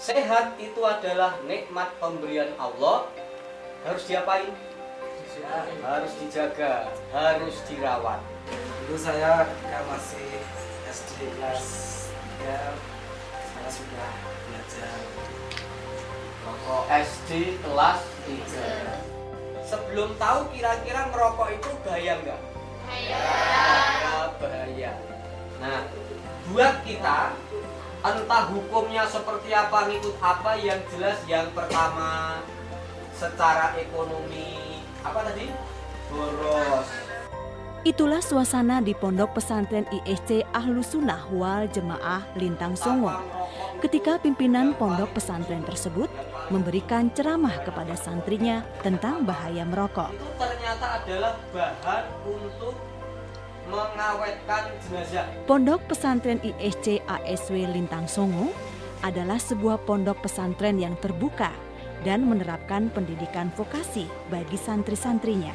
Sehat itu adalah nikmat pemberian Allah. Harus diapain? Harus dijaga, harus dirawat. Dulu saya masih SD kelas 3, saya sudah belajar Rokok SD kelas 3. Sebelum tahu kira-kira merokok itu bahaya nggak? Bahaya. Nah, buat kita entah hukumnya seperti apa, ngikut apa, yang jelas yang pertama secara ekonomi apa tadi? Boros. Itulah suasana di Pondok Pesantren ISC Ahlus Sunnah wal Jemaah Lintang Songo ketika pimpinan pondok pesantren tersebut memberikan ceramah kepada santrinya tentang bahaya merokok. Itu ternyata adalah bahan untuk mengawetkan jenazah. Pondok Pesantren ISC ASW Lintang Songo adalah sebuah pondok pesantren yang terbuka dan menerapkan pendidikan vokasi bagi santri-santrinya.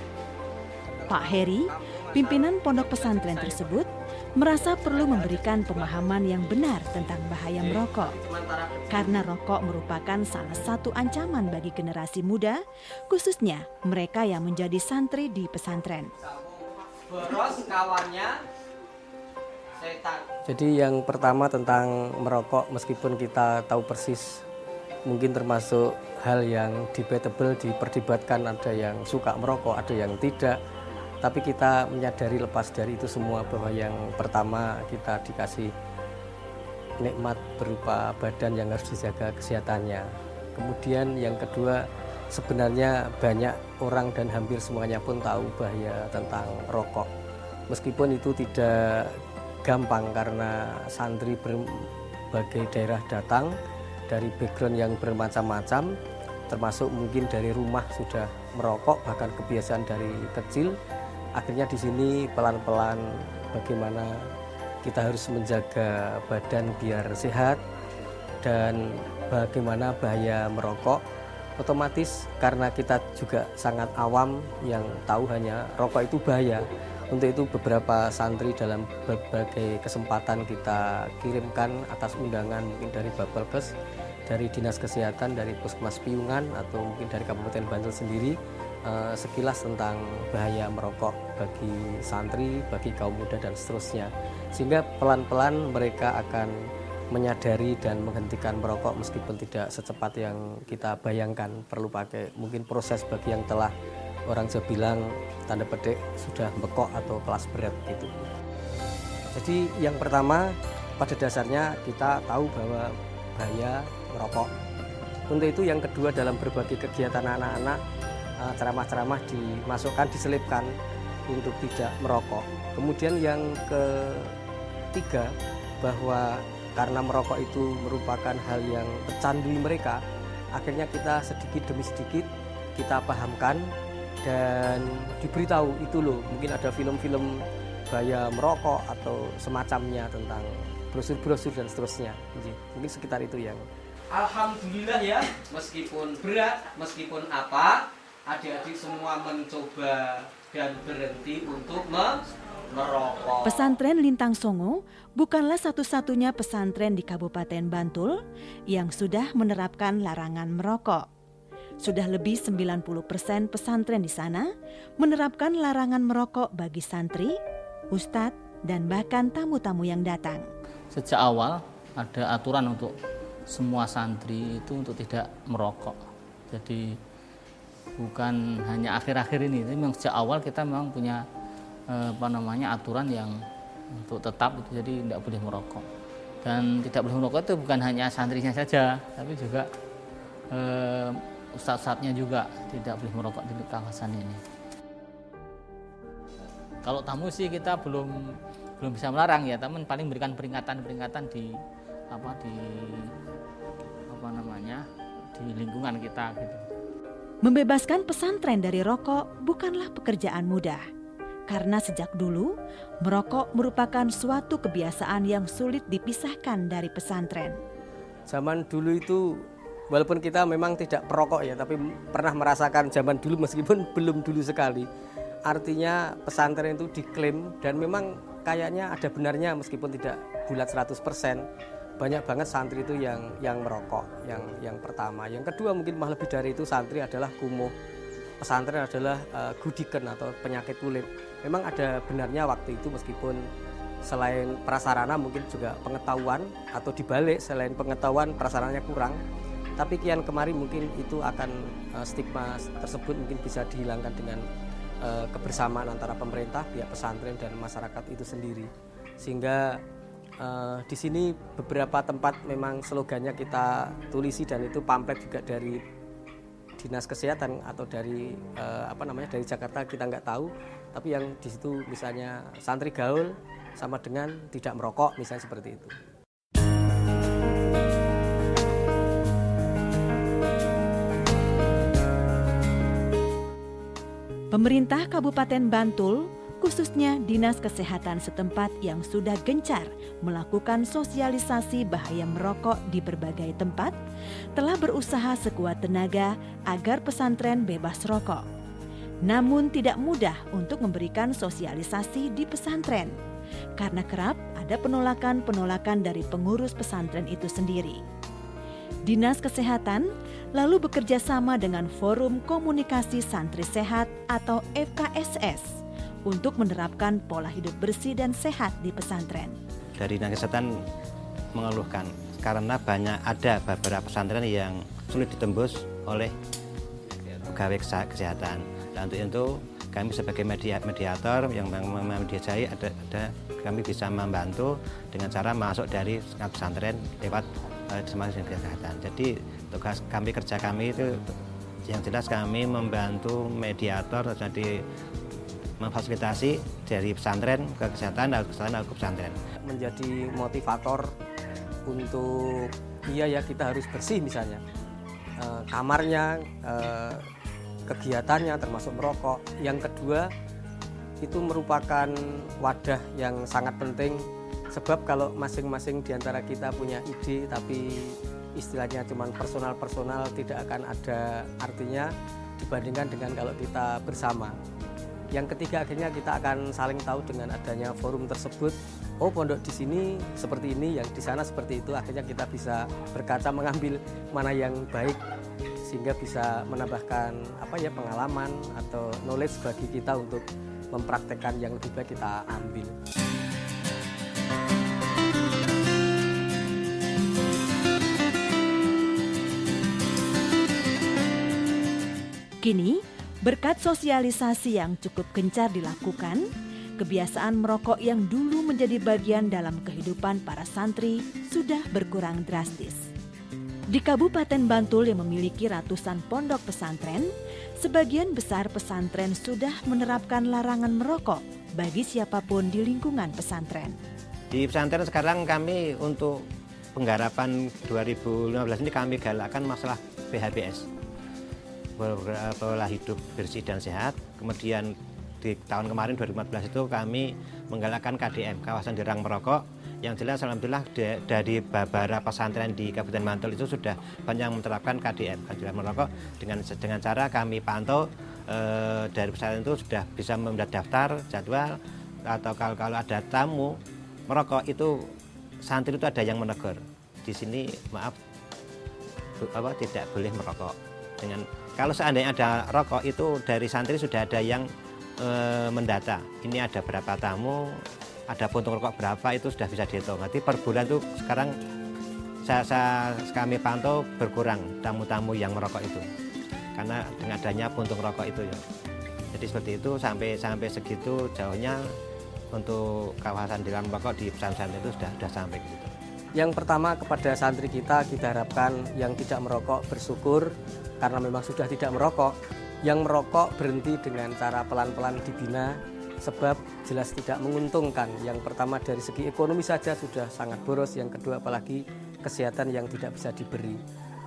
Pak Heri, pimpinan pondok pesantren tersebut, merasa perlu memberikan pemahaman yang benar tentang bahaya merokok. Karena rokok merupakan salah satu ancaman bagi generasi muda, khususnya mereka yang menjadi santri di pesantren. Boros kawannya setan. Jadi yang pertama tentang merokok, meskipun kita tahu persis mungkin termasuk hal yang debatable, diperdebatkan, ada yang suka merokok, ada yang tidak. Tapi kita menyadari lepas dari itu semua bahwa yang pertama kita dikasih nikmat berupa badan yang harus dijaga kesehatannya. Kemudian yang kedua, sebenarnya banyak orang dan hampir semuanya pun tahu bahaya tentang rokok. Meskipun itu tidak gampang karena santri berbagai daerah datang dari background yang bermacam-macam, termasuk mungkin dari rumah sudah merokok, bahkan kebiasaan dari kecil. Akhirnya di sini pelan-pelan bagaimana kita harus menjaga badan biar sehat dan bagaimana bahaya merokok. Otomatis karena kita juga sangat awam yang tahu hanya rokok itu bahaya. Untuk itu beberapa santri dalam berbagai kesempatan kita kirimkan atas undangan mungkin dari Bapelkes, dari Dinas Kesehatan, dari Puskesmas Piungan atau mungkin dari Kabupaten Bantul sendiri, sekilas tentang bahaya merokok bagi santri, bagi kaum muda dan seterusnya. Sehingga pelan-pelan mereka akan menyadari dan menghentikan merokok meskipun tidak secepat yang kita bayangkan. Perlu pakai mungkin proses bagi yang telah orang Jawa bilang tanda petik sudah bekok atau kelas berat gitu. Jadi yang pertama pada dasarnya kita tahu bahwa bahaya merokok. Untuk itu yang kedua dalam berbagai kegiatan anak-anak, ceramah-ceramah dimasukkan, diselipkan untuk tidak merokok. Kemudian yang ketiga bahwa karena merokok itu merupakan hal yang mencandui mereka, akhirnya kita sedikit demi sedikit kita pahamkan dan diberitahu itu loh, mungkin ada film-film bahaya merokok atau semacamnya tentang brosur-brosur dan seterusnya. Mungkin sekitar itu yang. Alhamdulillah ya, meskipun berat, meskipun apa, adik-adik semua mencoba dan berhenti untuk merokok. Pesantren Lintang Songo bukanlah satu-satunya pesantren di Kabupaten Bantul yang sudah menerapkan larangan merokok. Sudah lebih 90% pesantren di sana menerapkan larangan merokok bagi santri, ustadz, dan bahkan tamu-tamu yang datang. Sejak awal ada aturan untuk semua santri itu untuk tidak merokok. Jadi bukan hanya akhir-akhir ini, tapi memang sejak awal kita memang punya aturan yang untuk tetap itu, jadi tidak boleh merokok. Dan tidak boleh merokok itu bukan hanya santrinya saja, tapi juga ustadz-ustadznya juga tidak boleh merokok di kawasan ini. Kalau tamu sih kita belum bisa melarang ya, tapi paling berikan peringatan-peringatan di lingkungan kita gitu. Membebaskan pesantren dari rokok bukanlah pekerjaan mudah. Karena sejak dulu, merokok merupakan suatu kebiasaan yang sulit dipisahkan dari pesantren. Zaman dulu itu, walaupun kita memang tidak perokok ya, tapi pernah merasakan zaman dulu meskipun belum dulu sekali. Artinya pesantren itu diklaim dan memang kayaknya ada benarnya meskipun tidak bulat 100%. banyak banget santri itu yang merokok, yang pertama. Yang kedua mungkin malah lebih dari itu, santri adalah kumuh. Pesantren adalah gudiken atau penyakit kulit. Memang ada benarnya waktu itu, meskipun selain prasarana mungkin juga pengetahuan, atau dibalik selain pengetahuan prasarananya kurang. Tapi kian kemari mungkin itu akan stigma tersebut mungkin bisa dihilangkan dengan kebersamaan antara pemerintah, pihak pesantren dan masyarakat itu sendiri. Sehingga di sini beberapa tempat memang slogannya kita tulisi, dan itu pamflet juga dari Dinas Kesehatan atau dari dari Jakarta, kita nggak tahu. Tapi yang di situ misalnya santri gaul sama dengan tidak merokok, misalnya seperti itu. Pemerintah Kabupaten Bantul, khususnya Dinas Kesehatan setempat yang sudah gencar melakukan sosialisasi bahaya merokok di berbagai tempat, telah berusaha sekuat tenaga agar pesantren bebas rokok. Namun tidak mudah untuk memberikan sosialisasi di pesantren, karena kerap ada penolakan-penolakan dari pengurus pesantren itu sendiri. Dinas Kesehatan lalu bekerja sama dengan Forum Komunikasi Santri Sehat atau FKSS untuk menerapkan pola hidup bersih dan sehat di pesantren. Dari Dinas Kesehatan mengeluhkan karena ada beberapa pesantren yang sulit ditembus oleh pegawai kesehatan. Dan untuk itu kami sebagai mediator yang memediasi kami bisa membantu dengan cara masuk dari pesantren lewat Dinas Kesehatan. Jadi tugas kerja kami itu yang jelas kami membantu mediator, jadi memfasilitasi dari pesantren ke kesehatan dan kesehatan ke pesantren. Menjadi motivator untuk kita harus bersih, misalnya kamarnya, kegiatannya termasuk merokok. Yang kedua itu merupakan wadah yang sangat penting, sebab kalau masing-masing diantara kita punya ide tapi istilahnya cuma personal tidak akan ada artinya dibandingkan dengan kalau kita bersama. Yang ketiga akhirnya kita akan saling tahu dengan adanya forum tersebut. Oh, pondok di sini seperti ini, yang di sana seperti itu. Akhirnya kita bisa berkaca mengambil mana yang baik, sehingga bisa menambahkan pengalaman atau knowledge bagi kita untuk mempraktekkan yang lebih baik kita ambil. Kini, berkat sosialisasi yang cukup gencar dilakukan, kebiasaan merokok yang dulu menjadi bagian dalam kehidupan para santri sudah berkurang drastis. Di Kabupaten Bantul yang memiliki ratusan pondok pesantren, sebagian besar pesantren sudah menerapkan larangan merokok bagi siapapun di lingkungan pesantren. Di pesantren sekarang kami untuk penggarapan 2015 ini kami galakkan masalah PHBS, pola hidup bersih dan sehat. Kemudian di tahun kemarin 2014 itu kami menggalakkan KDM, kawasan dilarang merokok. Yang jelas alhamdulillah dari beberapa pesantren di Kabupaten Bantul itu sudah banyak yang menerapkan KDM, dilarang merokok. Dengan cara kami pantau dari pesantren itu sudah bisa mendaftar jadwal, atau kalau ada tamu merokok itu santri itu ada yang menegur. Di sini maaf tidak boleh merokok. Kalau seandainya ada rokok itu dari santri sudah ada yang mendata. Ini ada berapa tamu, ada puntung rokok berapa, itu sudah bisa dihitung. Nanti per bulan tuh sekarang kami pantau berkurang tamu-tamu yang merokok itu. Karena dengan adanya puntung rokok itu ya. Jadi seperti itu sampai segitu jauhnya untuk kawasan dilarang merokok di pesantren itu sudah sampai gitu. Yang pertama kepada santri kita harapkan yang tidak merokok bersyukur karena memang sudah tidak merokok. Yang merokok berhenti dengan cara pelan-pelan dibina, sebab jelas tidak menguntungkan. Yang pertama dari segi ekonomi saja sudah sangat boros, yang kedua apalagi kesehatan yang tidak bisa diberi.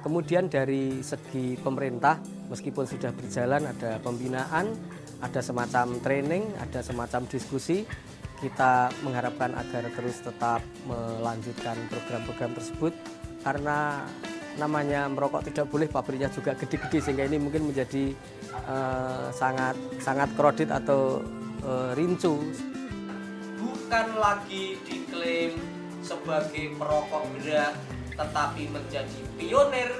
Kemudian dari segi pemerintah, meskipun sudah berjalan ada pembinaan, ada semacam training, ada semacam diskusi, kita mengharapkan agar terus tetap melanjutkan program-program tersebut, karena namanya merokok tidak boleh, pabriknya juga gede-gede, sehingga ini mungkin menjadi sangat kredit atau rincu. Bukan lagi diklaim sebagai perokok gerak, tetapi menjadi pionir,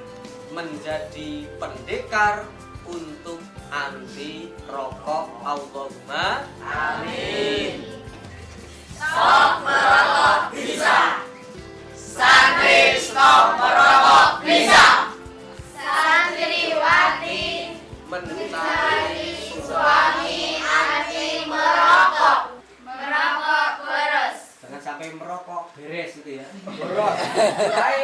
menjadi pendekar untuk anti rokok. Allahumma amin. Stop merokok bisa. Santri stop merokok bisa. Santriwati mencari suami anti merokok. Merokok beres. Jangan sampai merokok beres itu ya. Boros. Ayo